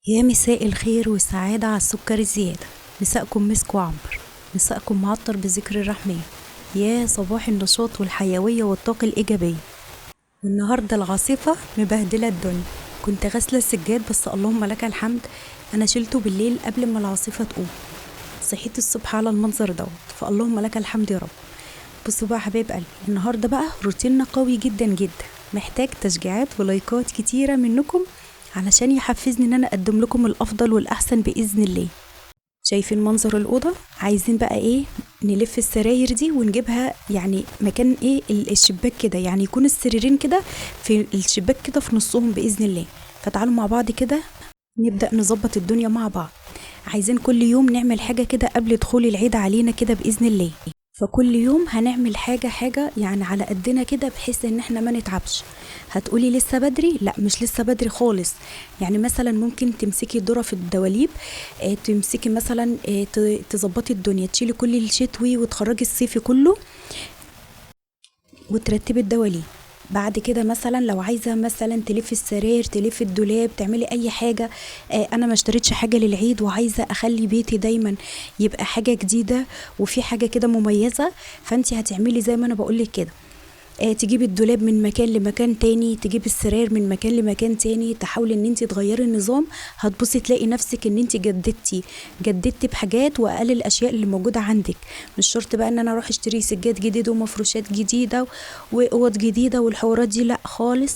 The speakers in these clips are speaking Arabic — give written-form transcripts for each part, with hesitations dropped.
يا مساء الخير والسعادة على السكر الزيادة. مساءكم مسك وعنبر، مساءكم معطر بذكر الرحمن. يا صباح النشاط والحيوية والطاقة الإيجابية. والنهاردة العاصفة مبهدلة الدنيا. كنت غاسلة السجاد بس اللهم لك الحمد أنا شلته بالليل قبل ما العاصفة تقوم. صحيت الصبح على المنظر دوت، فاللهم لك الحمد يا رب. بصوا بقى حبايب قلبي، النهاردة بقى روتيننا قوي جدا جدا، محتاج تشجيعات ولايكات كتيرة منكم علشان يحفزني ان انا اقدم لكم الافضل والاحسن باذن الله. شايفين منظر الاوضه؟ عايزين بقى ايه؟ نلف السراير دي ونجيبها يعني مكان ايه الشباك كده، يعني يكون السريرين كده في الشباك كده في نصهم باذن الله. فتعالوا مع بعض كده نبدا نظبط الدنيا مع بعض. عايزين كل يوم نعمل حاجه كده قبل دخول العيد علينا كده باذن الله. فكل يوم هنعمل حاجة يعني على قدنا كده بحيث ان احنا ما نتعبش. هتقولي لسه بدري؟ لا مش لسه بدري خالص. يعني مثلا ممكن تمسكي ذرة في الدواليب، تمسكي مثلا تظبطي الدنيا، تشيلي كل الشتوي وتخرجي الصيفي كله وترتبي الدواليب. بعد كده مثلا لو عايزه مثلا تلفي السراير، تلفي الدولاب، تعملي اي حاجه. انا ما اشتريتش حاجه للعيد وعايزه اخلي بيتي دايما يبقى حاجه جديده وفي حاجه كده مميزه. فانت هتعملي زي ما انا بقولك كده، تجيبي الدولاب من مكان لمكان تاني، تجيبي السراير من مكان لمكان تاني، تحاولي ان انت تغيري النظام. هتبصي تلاقي نفسك ان انت جددتي بحاجات واقل الاشياء اللي موجوده عندك. مش شرط بقى ان انا اروح اشتري سجاد جديد ومفروشات جديده واوض جديده والحوارات دي، لا خالص.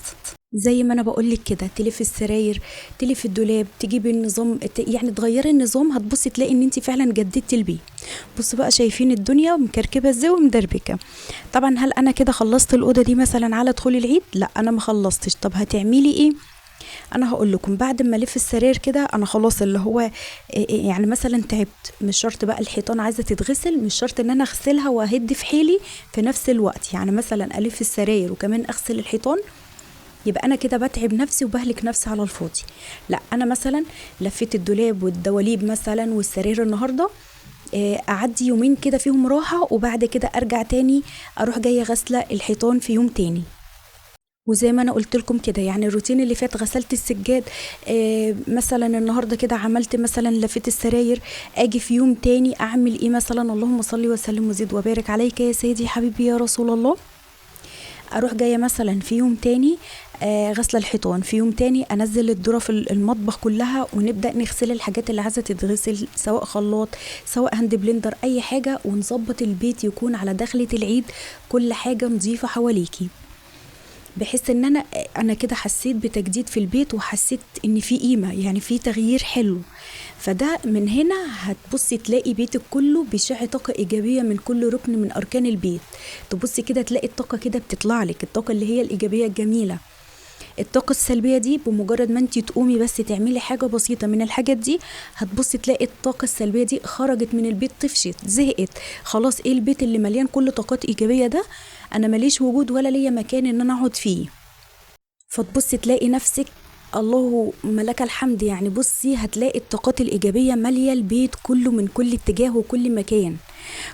زي ما انا بقولك كده، تلفي السراير، تلفي الدولاب، تجيبي النظام، يعني تغيري النظام. هتبصي تلاقي ان انت فعلا جددتي البيت. بصوا بقى، شايفين الدنيا مكركبه ازاي ومدربكه. طبعا هل انا كده خلصت الاوضه دي مثلا على دخول العيد؟ لا انا ما خلصتش. طب هتعملي ايه؟ انا هقول لكم. بعد ما الف السراير كده انا خلاص اللي هو يعني مثلا تعبت. مش شرط بقى الحيطان عايزه تتغسل، مش شرط ان انا اغسلها واهد في حيلي في نفس الوقت. يعني مثلا الف السراير وكمان اغسل الحيطان، يبقى انا كده بتعب نفسي وبهلك نفسي على الفاضي. لا انا مثلا لفيت الدولاب والدواليب مثلا والسرير النهارده، اعدي يومين كده فيهم راحه، وبعد كده ارجع تاني اروح جايه غسله الحيطان في يوم تاني. وزي ما انا قلت لكم كده، يعني الروتين اللي فات غسلت السجاد، مثلا النهارده كده عملت مثلا لفيت السراير. اجي في يوم تاني اعمل ايه مثلا؟ اللهم صل وسلم وزد وبارك عليك يا سيدي حبيبي يا رسول الله. اروح جايه مثلا في يوم تاني غسل الحيطان، في يوم تاني انزل الذره في المطبخ كلها ونبدا نغسل الحاجات اللي عايزه تتغسل، سواء خلاط سواء هاند بلندر اي حاجه، ونظبط البيت يكون على دخلة العيد كل حاجه نظيفه حواليكي. بحس ان انا كده حسيت بتجديد في البيت، وحسيت ان في قيمه، يعني في تغيير حلو. فده من هنا هتبصي تلاقي بيتك كله بيشع طاقه ايجابيه من كل ركن من اركان البيت. تبصي كده تلاقي الطاقه كده بتطلع لك، الطاقه اللي هي الايجابيه الجميله. الطاقة السلبية دي بمجرد ما انتي تقومي بس تعملي حاجة بسيطة من الحاجات دي، هتبصي تلاقي الطاقة السلبية دي خرجت من البيت، طفشت، زهقت. خلاص ايه البيت اللي مليان كل طاقات ايجابية ده؟ انا ماليش وجود ولا ليا مكان ان انا اقعد فيه. فتبصي تلاقي نفسك الله ملك الحمد، يعني بصي هتلاقي الطاقات الإيجابية مالية البيت كله من كل اتجاه وكل مكان.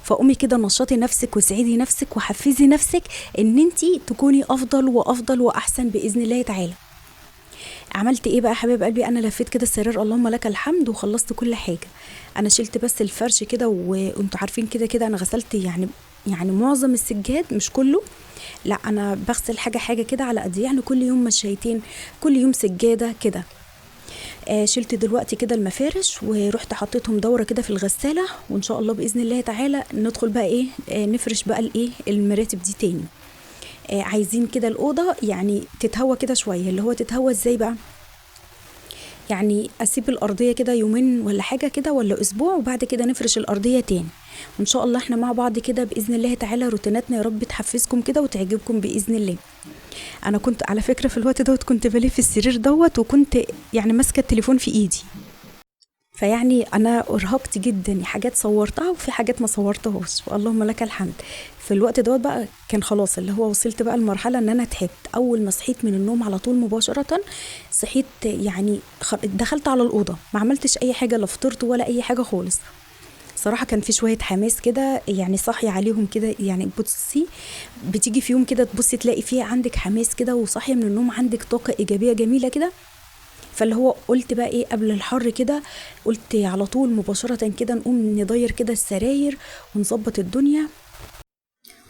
فقومي كده نشطي نفسك وسعيدي نفسك وحفزي نفسك ان انتي تكوني افضل وافضل واحسن باذن الله تعالى. عملت ايه بقى حبيب قلبي؟ انا لفيت كده السرير اللهم لك الحمد وخلصت كل حاجه. انا شلت بس الفرش كده، وانتوا عارفين كده كده انا غسلت يعني معظم السجاد مش كله. لا انا بغسل حاجه حاجه كده على قد، يعني كل يوم مشيتين، كل يوم سجاده كده. شلت دلوقتي كده المفارش ورحت حطيتهم دوره كده في الغساله، وان شاء الله باذن الله تعالى ندخل بقى ايه، نفرش بقى الايه المراتب دي تاني. عايزين كده الاوضه يعني تتهوى كده شويه. اللي هو تتهوى ازاي بقى؟ يعني اسيب الارضيه كده يومين ولا حاجه كده ولا اسبوع، وبعد كده نفرش الارضيه تاني. وان شاء الله احنا مع بعض كده باذن الله تعالى روتيناتنا يا رب تحفزكم كده وتعجبكم باذن الله. انا كنت على فكره في الوقت دوت كنت بلف السرير دوت، وكنت يعني ماسكه التليفون في ايدي. فيعني انا ارهقت جدا، حاجات صورتها وفي حاجات ما صورتهاش، واللهم لك الحمد. في الوقت دوت بقى كان خلاص اللي هو وصلت بقى المرحله ان انا تعبت. اول ما صحيت من النوم على طول مباشره صحيت، يعني دخلت على الاوضه، ما عملتش اي حاجه، لا فطرت ولا اي حاجه خالص. صراحة كان في شوية حماس كده، يعني صاحية عليهم كده. يعني بصي بتيجي في يوم كده تبصي تلاقي فيه عندك حماس كده، وصاحية من النوم عندك طاقة إيجابية جميلة كده. فاللي هو قلت بقى ايه قبل الحر كده، قلت على طول مباشرة كده نقوم ندير كده السراير ونظبط الدنيا.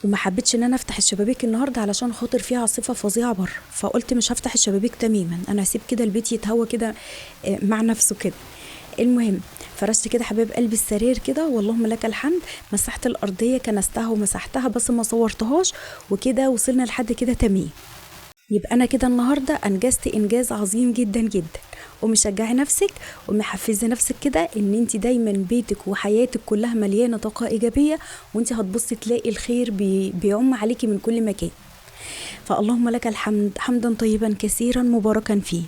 وما حبيتش ان انا افتح الشبابيك النهارده علشان خاطر فيها عاصفه فظيعه بره، فقلت مش هفتح الشبابيك تماما، انا هسيب كده البيت يتهوى كده مع نفسه كده. المهم فرشت كده حبايب قلبي السرير كده، واللهم لك الحمد. مسحت الارضيه كنستها ومسحتها بس ما صورتهاش، وكده وصلنا لحد كده تمام. يبقى انا كده النهارده انجزت انجاز عظيم جدا جدا. ومشجعي نفسك ومحفزه نفسك كده ان انت دايما بيتك وحياتك كلها مليانه طاقه ايجابيه، وانت هتبصي تلاقي الخير بيعم عليكي من كل مكان. فاللهم لك الحمد حمدا طيبا كثيرا مباركا فيه.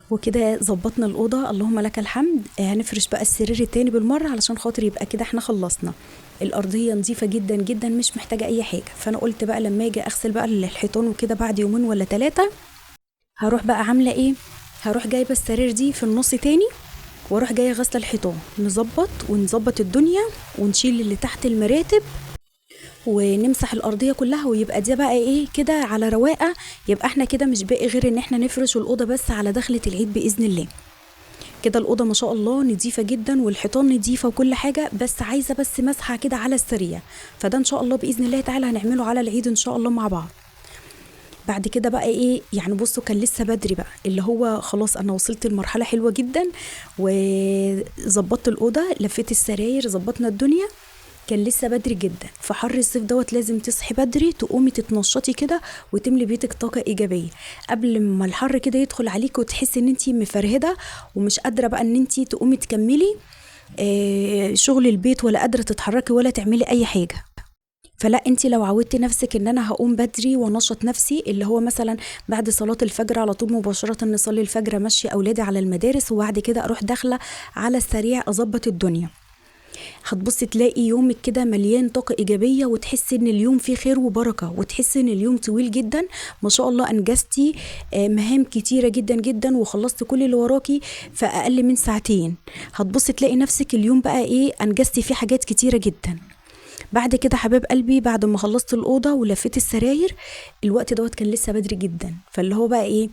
وكده ظبطنا الأوضة، اللهم لك الحمد. هنفرش بقى السرير التاني بالمرة علشان خاطر يبقى كده احنا خلصنا. الأرضية نظيفة جدا جدا مش محتاجة أي حاجة. فأنا قلت بقى لما أجي أغسل بقى الحيطان وكده بعد يومين ولا 3 هروح بقى عاملة إيه، هروح جايبة السرير دي في النص تاني، واروح جاية غسل الحيطان، نظبط الدنيا ونشيل اللي تحت المراتب ونمسح الارضيه كلها، ويبقى دي بقى ايه كده على رواقه. يبقى احنا كده مش باقي غير ان احنا نفرش الاوضه بس على دخله العيد باذن الله. كده الاوضه ما شاء الله نظيفه جدا والحيطان نظيفه وكل حاجه، بس عايزه بس مسحه كده على السريع. فده ان شاء الله باذن الله تعالى هنعمله على العيد ان شاء الله مع بعض. بعد كده بقى ايه يعني، بصوا كان لسه بدري بقى، اللي هو خلاص انا وصلت لمرحله حلوه جدا وظبطت الاوضه، لفيت السراير، ظبطنا الدنيا. كان لسه بدري جدا، في حر الصيف دوت لازم تصحي بدري، تقومي تتنشطي كده وتملي بيتك طاقه ايجابيه قبل ما الحر كده يدخل عليك وتحسي ان انتي مفرهده ومش قادره بقى ان انتي تقومي تكملي شغل البيت، ولا قادره تتحركي ولا تعملي اي حاجه. فلا انتي لو عودتي نفسك ان انا هقوم بدري ونشط نفسي، اللي هو مثلا بعد صلاة الفجر على طول مباشرة نصلي الفجر، ماشي اولادي على المدارس، وبعد كده اروح داخلة على السريع اظبط الدنيا، هتبصي تلاقي يومك كده مليان طاقة إيجابية، وتحسي إن اليوم فيه خير وبركة، وتحسي إن اليوم طويل جدا ما شاء الله. أنجزتي مهام كتيرة جدا جدا وخلصت كل اللي وراكي في أقل من 2 ساعة. هتبصي تلاقي نفسك اليوم بقى إيه أنجزتي فيه حاجات كتيرة جدا. بعد كده حباب قلبي بعد ما خلصت الأوضة ولفيت السراير، الوقت دوت كان لسه بدري جدا، فاللي هو بقى إيه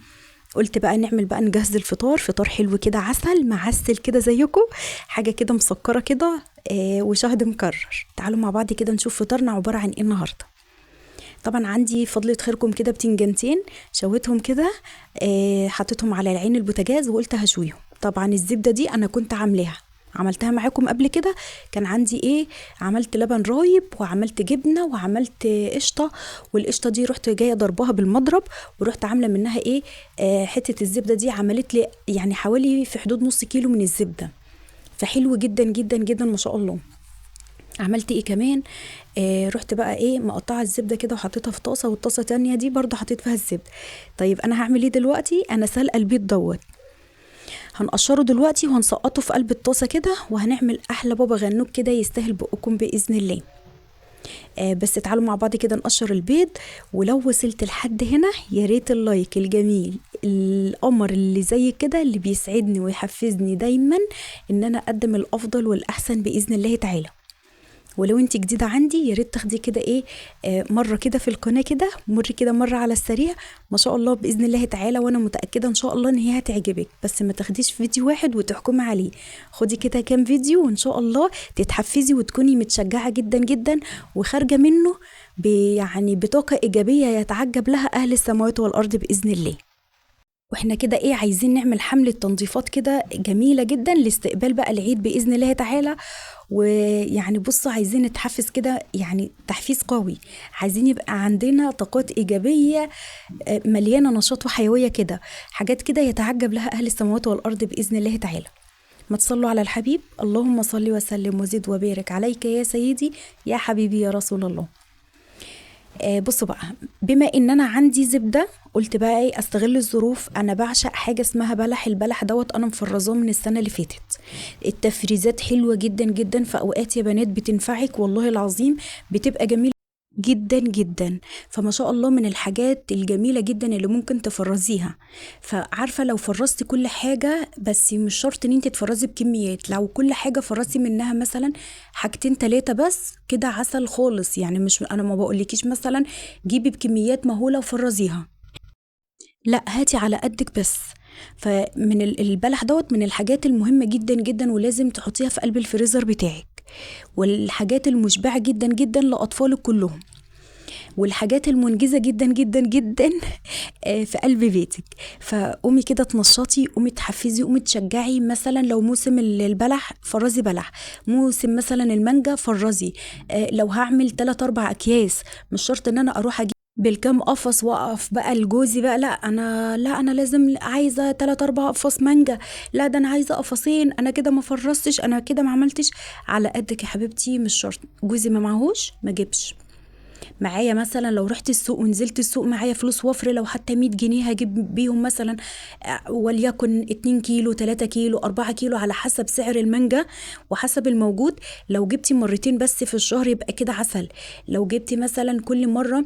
قلت بقى نعمل بقى نجهز الفطار، فطار حلو كده عسل معسل كده زيكم، حاجة كده مسكرة كده وشهد مكرر. تعالوا مع بعض كده نشوف فطارنا عبارة عن ايه النهاردة. طبعا عندي فضلة خيركم كده بتنجانتين شويتهم كده، حطيتهم على العين البوتاجاز وقلت هشويهم. طبعا الزبدة دي انا كنت عملتها معاكم قبل كده، كان عندي ايه عملت لبن رايب وعملت جبنة وعملت قشطة، والقشطة دي رحت جاية ضربها بالمضرب ورحت عاملة منها ايه حتة الزبدة دي عملت لي يعني حوالي في حدود نص كيلو من الزبدة، فحلو جدا جدا جدا ما شاء الله. عملت ايه كمان رحت بقى ايه مقطعه الزبده كده وحطيتها في طاسه، والطاسه التانية دي برضو حطيت فيها الزبده. طيب انا هعمل ايه دلوقتي، انا سلقه البيض دوت هنقشره دلوقتي وهنسقطه في قلب الطاسه كده، وهنعمل احلى بابا غنوج كده يستاهل بقكم باذن الله. بس تعالوا مع بعض كده نقشر البيض. ولو وصلت لحد هنا يا ريت اللايك الجميل القمر اللي زي كده اللي بيسعدني ويحفزني دايما ان انا اقدم الافضل والاحسن باذن الله تعالى. ولو انت جديده عندي يا ريت تاخدي كده ايه مره كده في القناه كده، مري كده مره على السريع ما شاء الله باذن الله تعالى، وانا متاكده ان شاء الله ان هي هتعجبك. بس ما تاخديش فيديو واحد وتحكمي عليه، خدي كده كام فيديو وان شاء الله تتحفزي وتكوني متشجعه جدا جدا وخارجه منه يعني بطاقه ايجابيه يتعجب لها اهل السماوات والارض باذن الله. واحنا كده ايه عايزين نعمل حملة تنظيفات كده جميلة جدا لاستقبال بقى العيد بإذن الله تعالى. ويعني بصوا عايزين نتحفز كده يعني تحفيز قوي، عايزين يبقى عندنا طاقات إيجابية مليانة نشاط وحيوية كده، حاجات كده يتعجب لها أهل السماوات والأرض بإذن الله تعالى. ما تصلوا على الحبيب، اللهم صل وسلم وزد وبارك عليك يا سيدي يا حبيبي يا رسول الله. بصوا بقى، بما ان انا عندي زبده قلت بقى ايه استغل الظروف. انا بعشق حاجه اسمها بلح، البلح دوت انا مفرزاه من السنه اللي فاتت. التفريزات حلوه جدا جدا في اوقات يا بنات بتنفعك والله العظيم، بتبقى جميله جدا جدا. فما شاء الله من الحاجات الجميلة جدا اللي ممكن تفرزيها. فعارفة لو فرزتي كل حاجة، بس مش شرط ان انت تفرزي بكميات، لو كل حاجة فرزتي منها مثلا 2-3 بس كده عسل خالص. يعني مش انا ما بقولكيش مثلا جيبي بكميات مهولة وفرزيها، لا هاتي على قدك بس. فمن البلح دوت من الحاجات المهمة جدا جدا، ولازم تحطيها في قلب الفريزر بتاعك، والحاجات المشبعة جدا جدا لأطفالك كلهم، والحاجات المنجزة جدا جدا جدا في قلب بيتك. فقومي كده تنشطي، قومي تحفزي، قومي تشجعي. مثلا لو موسم البلح فرزي بلح، موسم مثلا المانجا فرزي. لو هعمل 3-4 أكياس، مش شرط ان انا اروح اجيب بالكام قفص واقف بقى لجوزي بقى، لا انا لازم عايزه 3-4 قفص مانجا، لا ده انا عايزه قفصين، انا كده ما فرستش، انا كده ما عملتش. على قدك يا حبيبتي، مش شرط. جوزي ما معهوش ما جيبش. معايا مثلا لو رحت السوق ونزلت السوق معايا فلوس وفر، لو حتى 100 جنيه هجيب بيهم مثلا وليكن 2 كيلو 3 كيلو 4 كيلو على حسب سعر المانجا وحسب الموجود. لو جبتي مرتين بس في الشهر يبقى كده عسل. لو جبتي مثلا كل مرة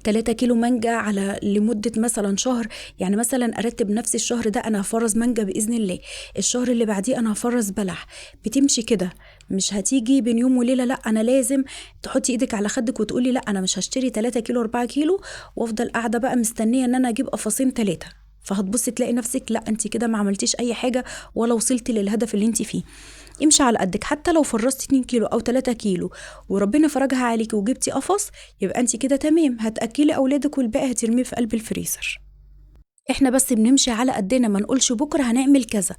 3 كيلو مانجا على لمدة مثلا شهر، يعني مثلا أرتب نفس الشهر ده أنا هفرز مانجا بإذن الله، الشهر اللي بعديه أنا هفرز بلح. بتمشي كده، مش هتيجي بين يوم وليلة. لا أنا لازم تحطي إيدك على خدك وتقولي لا أنا مش هشتري 3 كيلو 4 كيلو وأفضل قاعدة بقى مستنية أن أنا أجيب قفصين 3. فهتبصي تلاقي نفسك لا أنت كده ما عملتيش أي حاجة ولا وصلتي للهدف اللي أنت فيه. امشي على قدك، حتى لو فرستي 2 كيلو او 3 كيلو وربنا فرجها عليكي وجبتي قفص، يبقى انت كده تمام، هتاكلي اولادك والباقي هترميه في قلب الفريزر. احنا بس بنمشي على قدنا، ما نقولش بكره هنعمل كذا،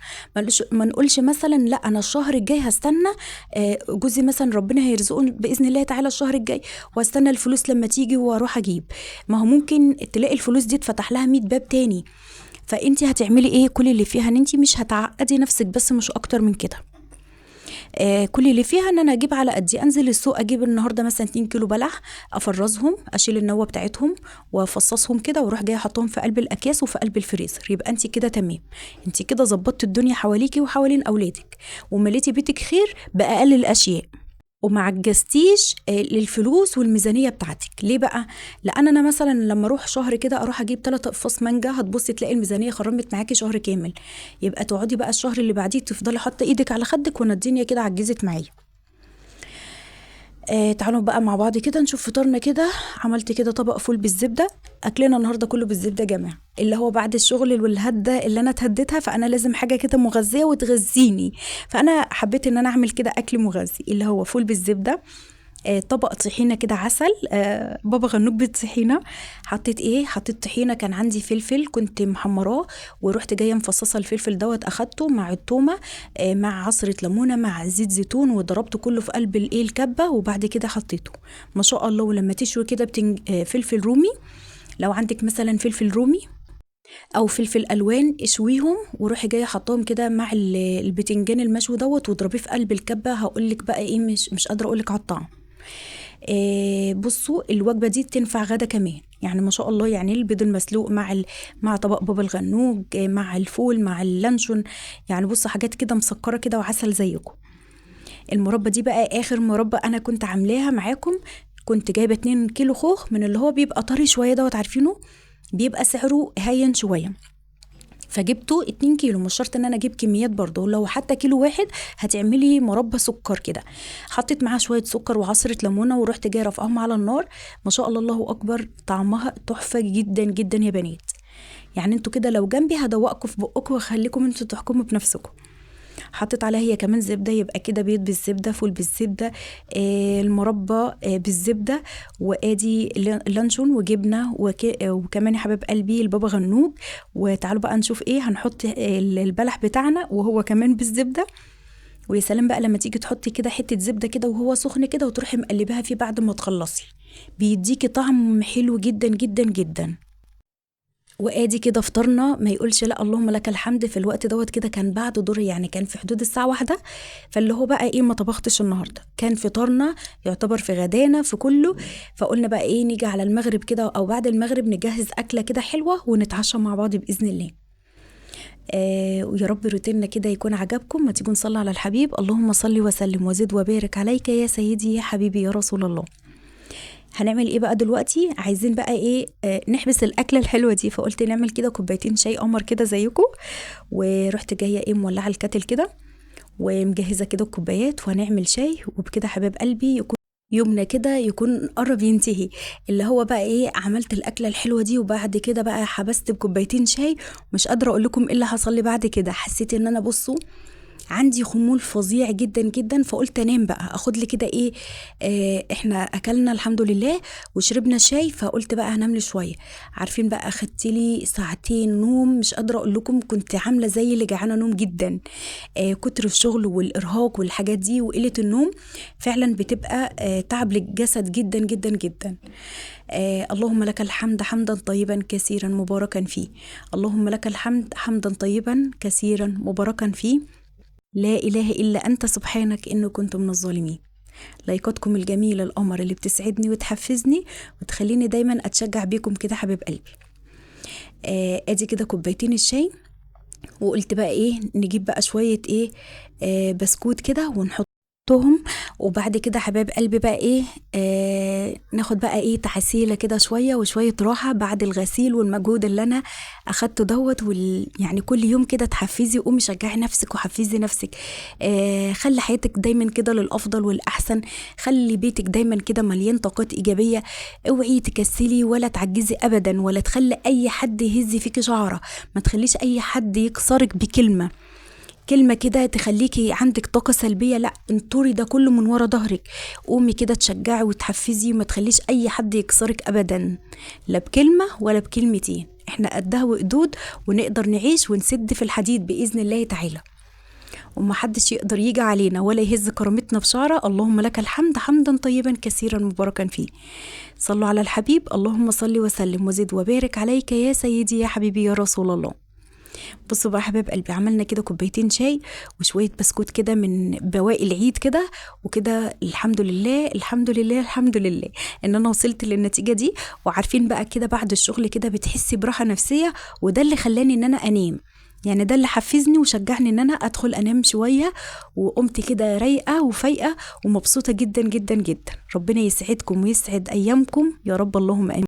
ما نقولش مثلا لا انا الشهر الجاي هستنى جوزي مثلا ربنا هيرزقه باذن الله تعالى الشهر الجاي، واستنى الفلوس لما تيجي واروح اجيب. ما هو ممكن تلاقي الفلوس دي اتفتح لها 100 باب تاني. فانت هتعملي ايه؟ كل اللي فيها ان انت مش هتعقدي نفسك بس، مش اكتر من كده. كل اللي فيها ان انا اجيب على قدي، انزل السوق اجيب النهارده مثلا 2 كيلو بلح، افرزهم، اشيل النوى بتاعتهم وافصصهم كده، واروح جايه احطهم في قلب الاكياس وفي قلب الفريزر. يبقى انت كده تمام، انت كده ظبطت الدنيا حواليكي وحوالين اولادك، ومليتي بيتك خير باقل الاشياء، وما عجزتيش للفلوس والميزانيه بتاعتك. ليه بقى؟ لان انا مثلا لما اروح شهر كده اروح اجيب 3 اقفاص مانجا، هتبصي تلاقي الميزانيه خرمت معاكي شهر كامل. يبقى تقعدي بقى الشهر اللي بعديه تفضلي حاطه ايدك على خدك وانا الدنيا كده عجزت معايا. تعالوا بقى مع بعض كده نشوف فطارنا كده. عملت كده طبق فول بالزبده، اكلنا النهارده كله بالزبده يا جماعه، اللي هو بعد الشغل والهده اللي انا اتهديتها، فانا لازم حاجه كده مغذيه وتغذيني، فانا حبيت ان انا اعمل كده اكل مغذي اللي هو فول بالزبده. طبق طحينه كده عسل، بابا غنوج بالطحينه. حطيت طحينه، كان عندي فلفل كنت محمراه ورحت جايه مفصصه الفلفل دوت، اخدته مع التومه مع عصره ليمونه مع زيت زيتون، وضربته كله في قلب الكبه، وبعد كده حطيته ما شاء الله. ولما تشوي كده فلفل رومي، لو عندك مثلا فلفل رومي او فلفل الوان اشويهم وروحي جايه حطاهم كده مع البتنجان المشوي دوت، واضربيه في قلب الكبه. هقولك بقى ايه، مش قادره اقولك على الطعم. بصوا الوجبه دي تنفع غدا كمان، يعني ما شاء الله. يعني البيض المسلوق مع طبق بابا الغنوج مع الفول مع اللانشون، يعني بصوا حاجات كده مسكره كده وعسل زيكم. المربى دي بقى اخر مربى انا كنت عاملاها معاكم. كنت جايبه 2 كيلو خوخ من اللي هو بيبقى طري شويه دوت، عارفينه بيبقى سعره هين شويه، فجبته 2 كيلو. مش شرط ان انا اجيب كميات برضه، لو حتى كيلو واحد هتعملي مربى سكر كده. حطيت معاه شويه سكر وعصره ليمونه، ورحت جايه رافعاهم على النار. ما شاء الله الله اكبر، طعمها تحفه جدا جدا يا بنات. يعني انتوا كده لو جنبي هدوقكم في بقكم واخليكم انتوا تحكموا بنفسكم. حطيت عليها هي كمان زبده، يبقى كده بيض بالزبده، فول بالزبده، المربى بالزبده، وادي لانشون وجبنه وكمان يا حباب قلبي البابا غنوج. وتعالوا بقى نشوف ايه هنحط البلح بتاعنا وهو كمان بالزبده. ويا سلام بقى لما تيجي تحطي كده حته زبده كده وهو سخن كده، وتروحي مقلباها فيه بعد ما تخلصي، بيديكي طعم حلو جدا جدا جدا. وادي كده فطرنا، ما يقولش لا اللهم لك الحمد. في الوقت دوت كده كان بعد دور، يعني كان في حدود الساعة 1، فاللي هو بقى ايه ما طبختش النهاردة، كان فطرنا يعتبر في غدانا في كله. فقلنا بقى ايه نيجي على المغرب كده او بعد المغرب نجهز اكلة كده حلوة ونتعشى مع بعض بإذن الله. ويا رب روتيننا كده يكون عجبكم. ما تيجوا نصلي على الحبيب. اللهم صل وسلم وزد وبارك عليك يا سيدي يا حبيبي يا رسول الله. هنعمل ايه بقى دلوقتي؟ عايزين بقى ايه نحبس الاكله الحلوه دي. فقلت نعمل كده كوبايتين شاي قمر كده زيكم، ورحت جايه ايه مولعه الكاتل كده ومجهزه كده الكوبايات، وهنعمل شاي. وبكده حباب قلبي يكون يومنا كده يكون قرب ينتهي، اللي هو بقى ايه، عملت الاكله الحلوه دي وبعد كده بقى حبست بكوبايتين شاي. مش قادره اقول لكم ايه اللي حصل لي بعد كده. حسيت ان انا بصوا عندي خمول فظيع جدا جدا، فقلت انام بقى، اخد لي كده ايه. احنا اكلنا الحمد لله وشربنا شاي، فقلت بقى هنام لي شويه. عارفين بقى، اخدت لي ساعتين نوم، مش قادره اقول لكم، كنت عامله زي اللي جعانه نوم جدا. كتر الشغل والارهاق والحاجات دي وقله النوم فعلا بتبقى تعب للجسد جدا جدا جدا. اللهم لك الحمد حمدا طيبا كثيرا مباركا فيه. اللهم لك الحمد حمدا طيبا كثيرا مباركا فيه. لا إله إلا أنت سبحانك إنه كنت من الظالمين. لايكاتكم الجميلة القمر اللي بتسعدني وتحفزني وتخليني دايما أتشجع بيكم كده حبيب قلبي. ادي كده كوبايتين الشاي، وقلت بقى ايه، نجيب بقى شوية ايه، بسكوت كده ونحطهم. وبعد كده حبايب قلبي بقى ايه، ناخد بقى ايه تعسيلة كده شوية وشوية راحة بعد الغسيل والمجهود اللي انا اخدته دوت. يعني كل يوم كده تحفزي وقومي شجعي نفسك وحفزي نفسك. خلي حياتك دايما كده للافضل والاحسن. خلي بيتك دايما كده مليان طاقات ايجابية. اوعي تكسلي ولا تعجزي ابدا، ولا تخلي اي حد يهز فيكي شعرة. ما تخليش اي حد يكسرك بكلمة كده تخليكي عندك طاقة سلبية. لا، انطري ده كله من ورا ظهرك. قومي كده تشجعي وتحفزي، وما تخليش اي حد يكسرك ابدا، لا بكلمة ولا بكلمتين. احنا قدها وقدود، ونقدر نعيش ونسد في الحديد بإذن الله تعالى، ومحدش يقدر يجي علينا ولا يهز كرامتنا بشعرة. اللهم لك الحمد حمدا طيبا كثيرا مباركا فيه. صلوا على الحبيب. اللهم صل وسلم وزد وبارك عليك يا سيدي يا حبيبي يا رسول الله. بصوا بقى حبايب قلبي، عملنا كده كوبايتين شاي وشوية بسكوت كده من بواقي العيد كده وكده. الحمد لله الحمد لله الحمد لله ان انا وصلت للنتيجة دي. وعارفين بقى كده بعد الشغل كده بتحسي براحة نفسية، وده اللي خلاني ان انا انام. يعني ده اللي حفزني وشجعني ان انا ادخل انام شوية، وقمت كده رايقة وفايقة ومبسوطة جدا جدا جدا. ربنا يسعدكم ويسعد ايامكم يا رب، اللهم امين.